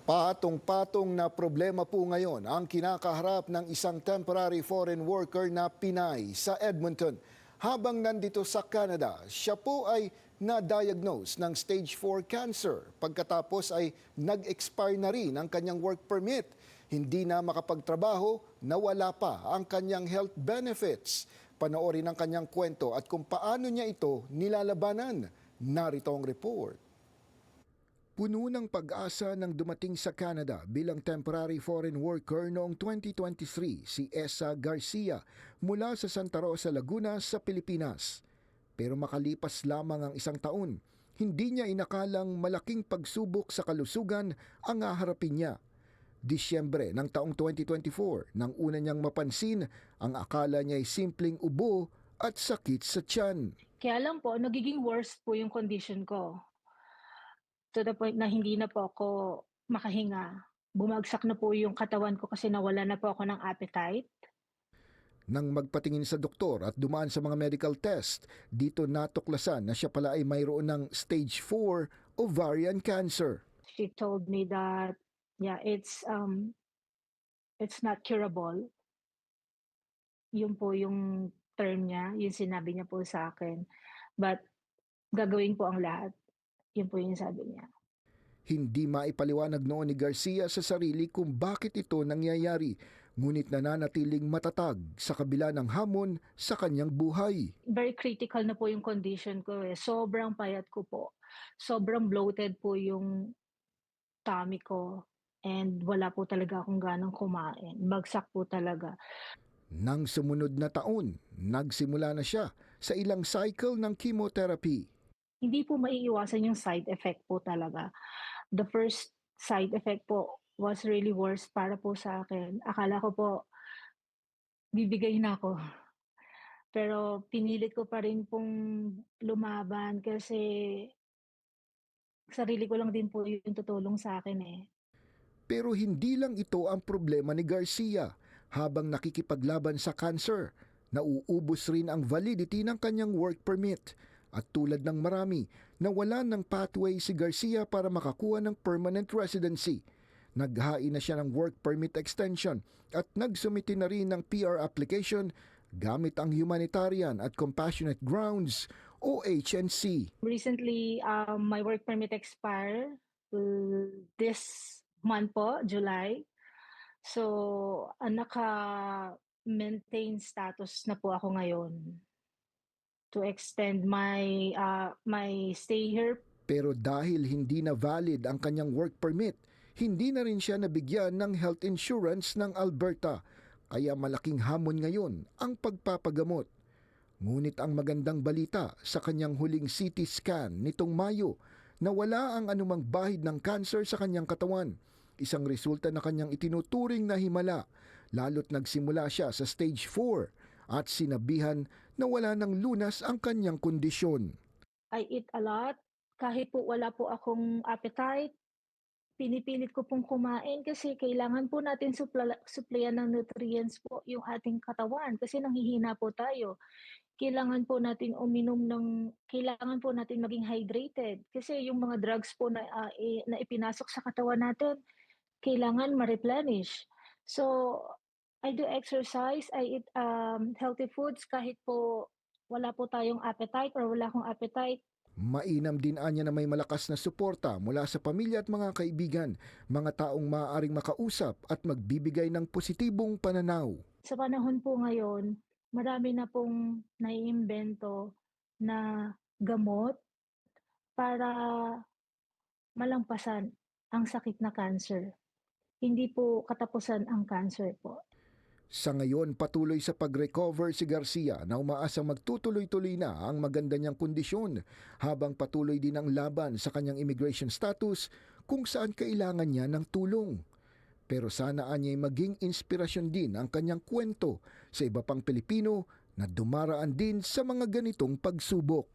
Patong-patong na problema po ngayon ang kinakaharap ng isang temporary foreign worker na Pinay sa Edmonton. Habang nandito sa Canada, siya po ay na-diagnose ng stage 4 cancer. Pagkatapos ay nag-expire na rin ang kanyang work permit. Hindi na makapagtrabaho, nawala pa ang kanyang health benefits. Panoorin ang kanyang kwento at kung paano niya ito nilalabanan. Narito ang report. Puno ng pag-asa nang dumating sa Canada bilang temporary foreign worker noong 2023 si Esa Garcia mula sa Santa Rosa, Laguna sa Pilipinas. Pero makalipas lamang ang isang taon, hindi niya inakalang malaking pagsubok sa kalusugan ang haharapin niya. Disyembre ng taong 2024 nang una niyang mapansin ang akala niya ay simpleng ubo at sakit sa tiyan. Kaya lang po, nagiging worse po yung condition ko. To the point na hindi na po ako makahinga. Bumagsak na po yung katawan ko kasi nawala na po ako ng appetite. Nang magpatingin sa doktor at dumaan sa mga medical test, dito natuklasan na siya pala ay mayroon ng stage 4 ovarian cancer. She told me that, yeah, it's not curable. Yun po yung term niya, yung sinabi niya po sa akin. But gagawin po ang lahat. Yun po yung sabi niya. Hindi maipaliwanag noon ni Garcia sa sarili kung bakit ito nangyayari, ngunit nananatiling matatag sa kabila ng hamon sa kanyang buhay. Very critical na po yung condition ko eh. Sobrang payat ko po. Sobrang bloated po yung tummy ko. And wala po talaga akong ganang kumain. Bagsak po talaga. Nang sumunod na taon, nagsimula na siya sa ilang cycle ng chemotherapy. Hindi po maiiwasan yung side effect po talaga. The first side effect po was really worse para po sa akin. Akala ko po bibigay na ako. Pero pinilit ko pa rin pong lumaban kasi sarili ko lang din po yung tutulong sa akin eh. Pero hindi lang ito ang problema ni Garcia. Habang nakikipaglaban sa cancer, nauubos rin ang validity ng kanyang work permit. At tulad ng marami, nawalan ng pathway si Garcia para makakuha ng permanent residency. Naghain na siya ng work permit extension at nagsumiti na rin ng PR application gamit ang humanitarian at compassionate grounds o HNC. Recently, my work permit expired this month po, July. So, naka-maintain status na po ako ngayon to extend my stay here. Pero dahil hindi na valid ang kanyang work permit, hindi na rin siya nabigyan ng health insurance ng Alberta. Kaya malaking hamon ngayon ang pagpapagamot. Ngunit ang magandang balita sa kanyang huling CT scan nitong Mayo na wala ang anumang bahid ng cancer sa kanyang katawan. Isang resulta na kanyang itinuturing na himala, lalo't nagsimula siya sa stage 4 at sinabihan na wala ng lunas ang kanyang kondisyon. I eat a lot. Kahit po wala po akong appetite, pinipilit ko pong kumain kasi kailangan po natin supplyan ng nutrients po yung ating katawan kasi nanghihina po tayo. Kailangan po natin kailangan po natin maging hydrated kasi yung mga drugs po na ipinasok sa katawan natin, kailangan ma-replenish. So, I do exercise, I eat healthy foods kahit po wala po tayong appetite or wala akong appetite. Mainam din anya na may malakas na suporta mula sa pamilya at mga kaibigan, mga taong maaaring makausap at magbibigay ng positibong pananaw. Sa panahon po ngayon, marami na pong naiimbento na gamot para malampasan ang sakit na cancer. Hindi po katapusan ang cancer po. Sa ngayon, patuloy sa pag-recover si Garcia na umaasang magtutuloy-tuloy na ang maganda niyang kondisyon habang patuloy din ang laban sa kanyang immigration status kung saan kailangan niya ng tulong. Pero sana anya'y maging inspirasyon din ang kanyang kwento sa iba pang Pilipino na dumaraan din sa mga ganitong pagsubok.